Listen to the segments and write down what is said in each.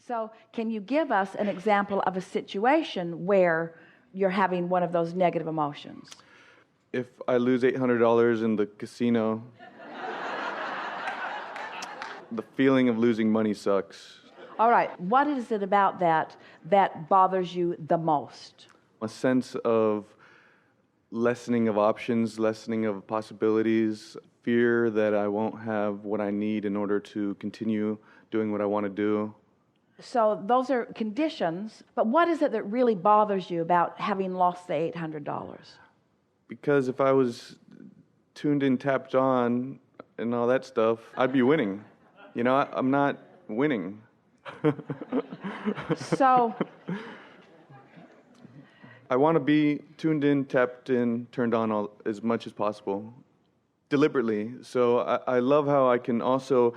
So can you give us an example of a situation where you're having one of those negative emotions? If I lose $800 in the casino, the feeling of losing money sucks. All right. What is it about that bothers you the most? A sense of lessening of options, lessening of possibilities, fear that I won't have what I need in order to continue doing what I want to do. So those are conditions, but what is it that really bothers you about having lost the $800? Because if I was tuned in, tapped on, and all that stuff, I'd be winning. You know, I'm not winning. So I want to be tuned in, tapped in, turned on as much as possible, deliberately. So I love how I can also,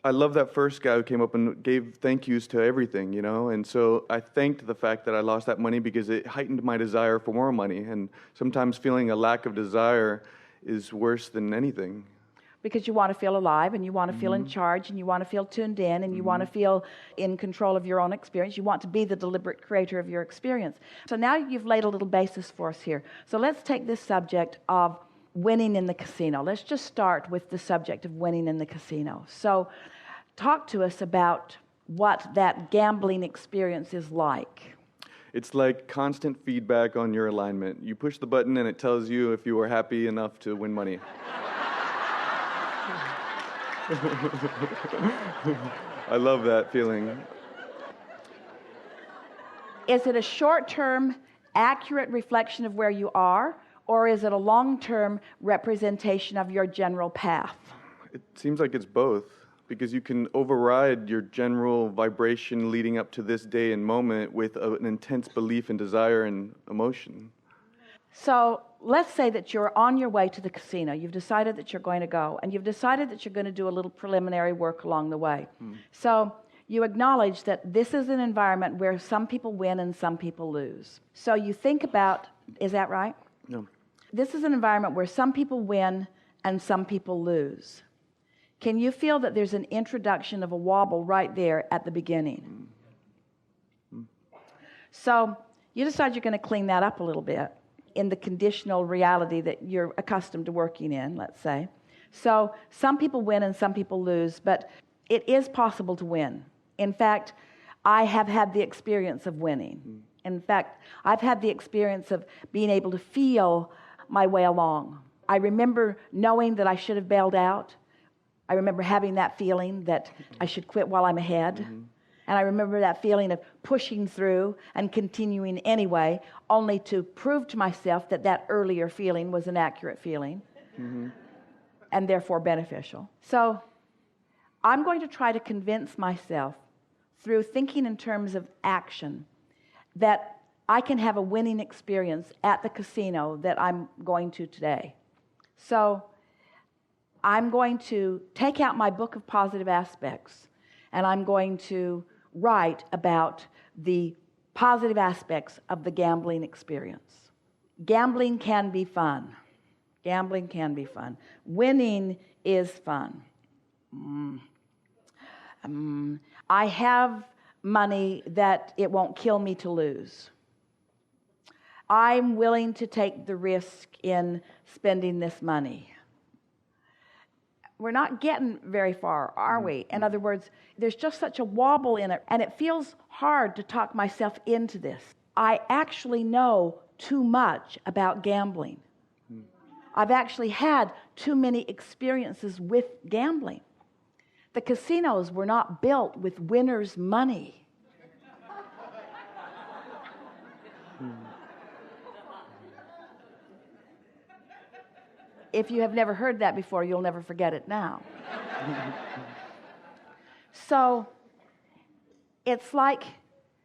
I love that first guy who came up and gave thank yous to everything, you know? And so I thanked the fact that I lost that money because it heightened my desire for more money. And sometimes feeling a lack of desire is worse than anything. because you want to feel alive and you want to feel in charge and you want to feel tuned in and you want to feel in control of your own experience. You want to be the deliberate creator of your experience. So now you've laid a little basis for us here. So let's take this subject of winning in the casino. Let's just start with the subject of winning in the casino. So talk to us about what that gambling experience is like. It's like constant feedback on your alignment. You push the button and it tells you if you are happy enough to win money. I love that feeling. Is it a short-term, accurate reflection of where you are, or is it a long-term representation of your general path? It seems like it's both, because you can override your general vibration leading up to this day and moment with an intense belief and desire and emotion. So let's say that you're on your way to the casino. You've decided that you're going to go, and you've decided that you're going to do a little preliminary work along the way. So you acknowledge that this is an environment where some people win and some people lose. So you think about, is that right? No. This is an environment where some people win and some people lose. Can you feel that there's an introduction of a wobble right there at the beginning? So you decide you're going to clean that up a little bit in the conditional reality that you're accustomed to working in, let's say. So some people win and some people lose, but it is possible to win. In fact, I have had the experience of winning. In fact, I've had the experience of being able to feel my way along. I remember knowing that I should have bailed out. I remember having that feeling that I should quit while I'm ahead. And I remember that feeling of pushing through and continuing anyway, only to prove to myself that that earlier feeling was an accurate feeling and therefore beneficial. So I'm going to try to convince myself through thinking in terms of action that I can have a winning experience at the casino that I'm going to today. So I'm going to take out my book of positive aspects and I'm going to write about the positive aspects of the gambling experience. Gambling can be fun. Gambling can be fun. Winning is fun. I have money that it won't kill me to lose. I'm willing to take the risk in spending this money. We're not getting very far, are we? In other words, there's just such a wobble in it, and it feels hard to talk myself into this. I actually know too much about gambling. I've actually had too many experiences with gambling. The casinos were not built with winners' money. If you have never heard that before, you'll never forget it now. So it's like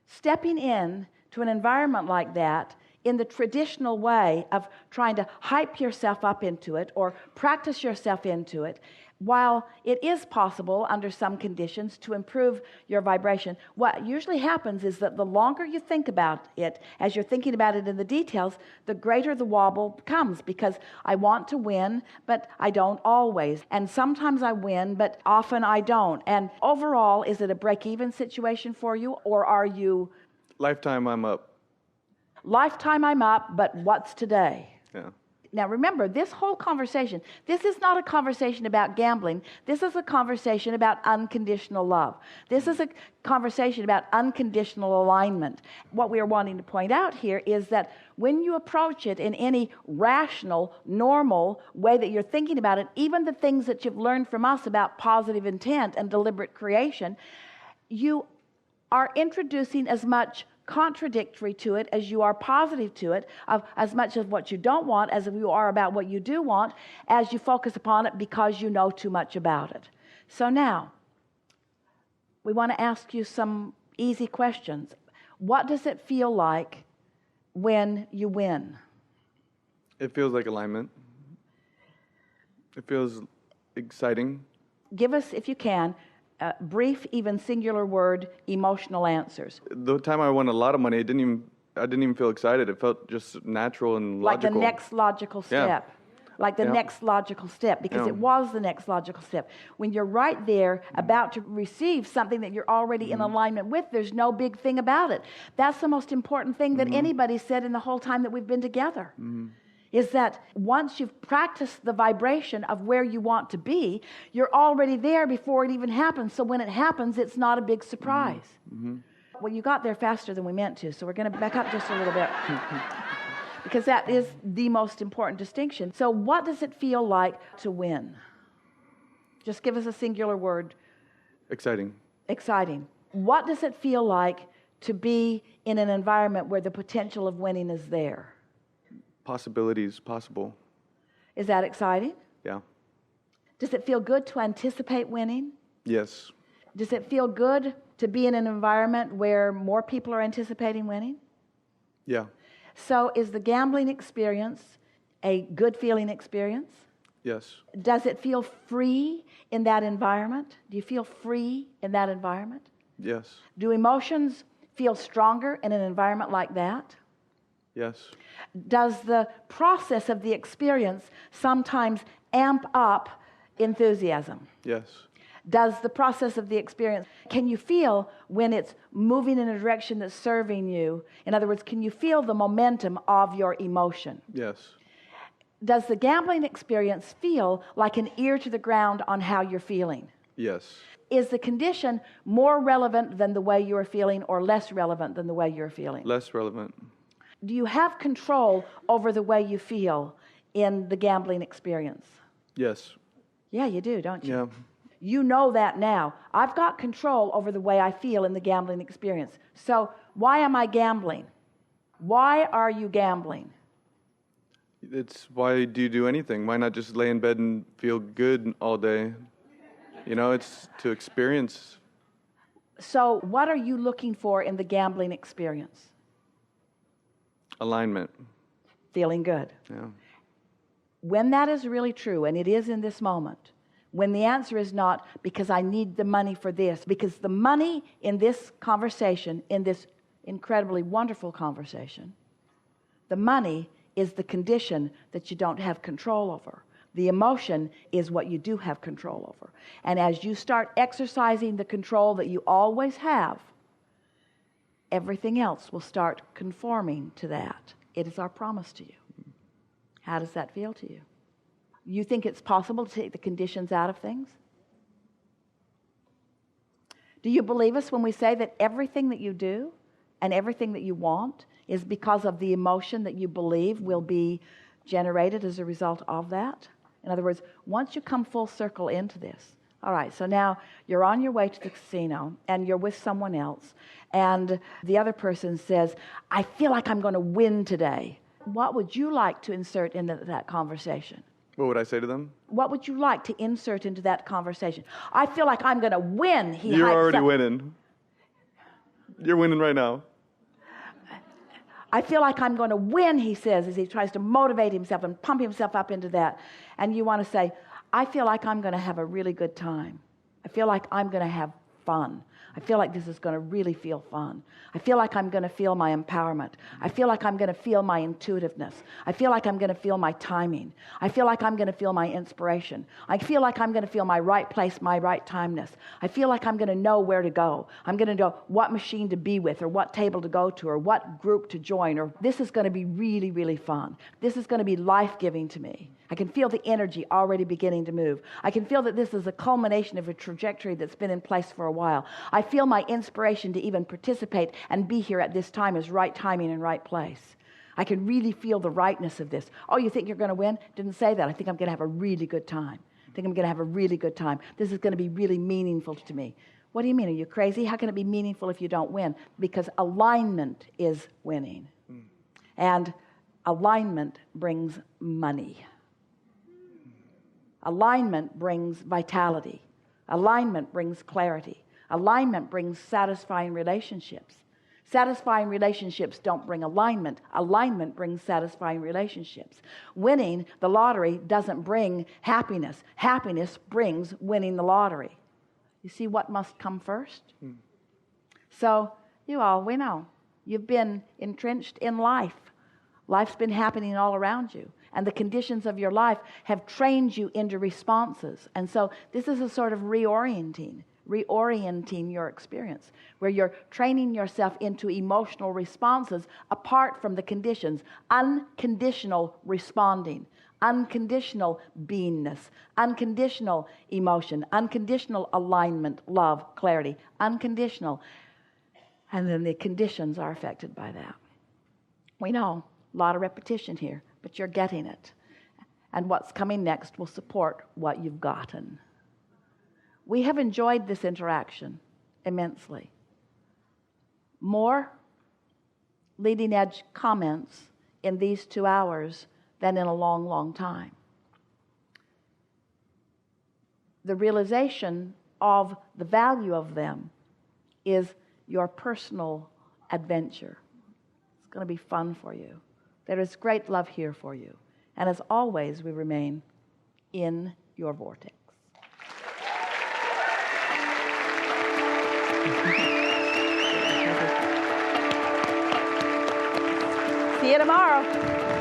stepping in to an environment like that in the traditional way of trying to hype yourself up into it or practice yourself into it while it is possible under some conditions to improve your vibration, what usually happens is that the longer you think about it, as you're thinking about it in the details, the greater the wobble becomes, because I want to win, but I don't always. And sometimes I win, but often I don't. And overall, is it a break-even situation for you, or are you... Lifetime I'm up. Lifetime I'm up, but what's today? Yeah. Now remember, this whole conversation, this is not a conversation about gambling. This is a conversation about unconditional love. This is a conversation about unconditional alignment. What we are wanting to point out here is that when you approach it in any rational, normal way that you're thinking about it, even the things that you've learned from us about positive intent and deliberate creation, you are introducing as much contradictory to it as you are positive to it, of as much of what you don't want as you are about what you do want, as you focus upon it because you know too much about it. So now, we want to ask you some easy questions. What does it feel like when you win? It feels like alignment. It feels exciting. Give us, if you can, brief, even singular word, emotional answers. The time I won a lot of money, I didn't even feel excited. It felt just natural and logical. Like the next logical step. Yeah. Like the next logical step, because it was the next logical step. When you're right there about to receive something that you're already in alignment with, there's no big thing about it. That's the most important thing that anybody said in the whole time that we've been together. Is that once you've practiced the vibration of where you want to be, you're already there before it even happens. So when it happens, it's not a big surprise. Well, you got there faster than we meant to, so we're going to back up just a little bit. Because that is the most important distinction. So what does it feel like to win? Just give us a singular word. Exciting. Exciting. What does it feel like to be in an environment where the potential of winning is there? Possibilities possible. Is that exciting? Yeah. Does it feel good to anticipate winning? Yes. Does it feel good to be in an environment where more people are anticipating winning? Yeah. So is the gambling experience a good feeling experience? Yes. Does it feel free in that environment? Do you feel free in that environment? Yes. Do emotions feel stronger in an environment like that? Yes. Does the process of the experience sometimes amp up enthusiasm? Yes. Does the process of the experience, can you feel when it's moving in a direction that's serving you? In other words, can you feel the momentum of your emotion? Yes. Does the gambling experience feel like an ear to the ground on how you're feeling? Yes. Is the condition more relevant than the way you're feeling, or less relevant than the way you're feeling? Less relevant. Do you have control over the way you feel in the gambling experience? Yes. Yeah, you do, don't you? Yeah. You know that now. I've got control over the way I feel in the gambling experience. So why am I gambling? Why are you gambling? It's why do you do anything? Why not just lay in bed and feel good all day? You know, it's to experience. So what are you looking for in the gambling experience? Alignment. Feeling good. Yeah. When that is really true, and it is in this moment, when the answer is not because I need the money for this, because the money in this conversation, in this incredibly wonderful conversation, the money is the condition that you don't have control over. The emotion is what you do have control over. And as you start exercising the control that you always have, everything else will start conforming to that. It is our promise to you. How does that feel to you? You think it's possible to take the conditions out of things? Do you believe us when we say that everything that you do and everything that you want is because of the emotion that you believe will be generated as a result of that? In other words, once you come full circle into this, all right, so now you're on your way to the casino and you're with someone else, and the other person says, I feel like I'm going to win today. What would you like to insert into that conversation? What would I say to them? What would you like to insert into that conversation? I feel like I'm going to win. You're already winning. You're winning right now. I feel like I'm going to win, he says, as he tries to motivate himself and pump himself up into that. And you want to say, I feel like I'm going to have a really good time. I feel like I'm going to have fun. I feel like this is going to really feel fun. I feel like I'm going to feel my empowerment. I feel like I'm going to feel my intuitiveness. I feel like I'm going to feel my timing. I feel like I'm going to feel my inspiration. I feel like I'm going to feel my right place, my right timeness. I feel like I'm going to know where to go. I'm going to know what machine to be with, or what table to go to, or what group to join, or this is going to be really, really fun. This is going to be life-giving to me. I can feel the energy already beginning to move. I can feel that this is a culmination of a trajectory that's been in place for a while. I feel my inspiration to even participate and be here at this time is right timing and right place. I can really feel the rightness of this. Oh, you think you're going to win? Didn't say that. I think I'm going to have a really good time. I think I'm going to have a really good time. This is going to be really meaningful to me. What do you mean? Are you crazy? How can it be meaningful if you don't win? Because alignment is winning. And alignment brings money. Alignment brings vitality. Alignment brings clarity. Alignment brings satisfying relationships. Satisfying relationships don't bring alignment. Alignment brings satisfying relationships. Winning the lottery doesn't bring happiness. Happiness brings winning the lottery. You see what must come first? So, we know. You've been entrenched in life. Life's been happening all around you. And the conditions of your life have trained you into responses. And so this is a sort of reorienting your experience, where you're training yourself into emotional responses apart from the conditions. Unconditional responding, unconditional beingness, unconditional emotion, unconditional alignment, love, clarity, unconditional. And then the conditions are affected by that. We know, a lot of repetition here, but you're getting it. And what's coming next will support what you've gotten. We have enjoyed this interaction immensely. More leading edge comments in these 2 hours than in a long, long time. The realization of the value of them is your personal adventure. It's going to be fun for you. There is great love here for you. And as always, we remain in your vortex. See you tomorrow.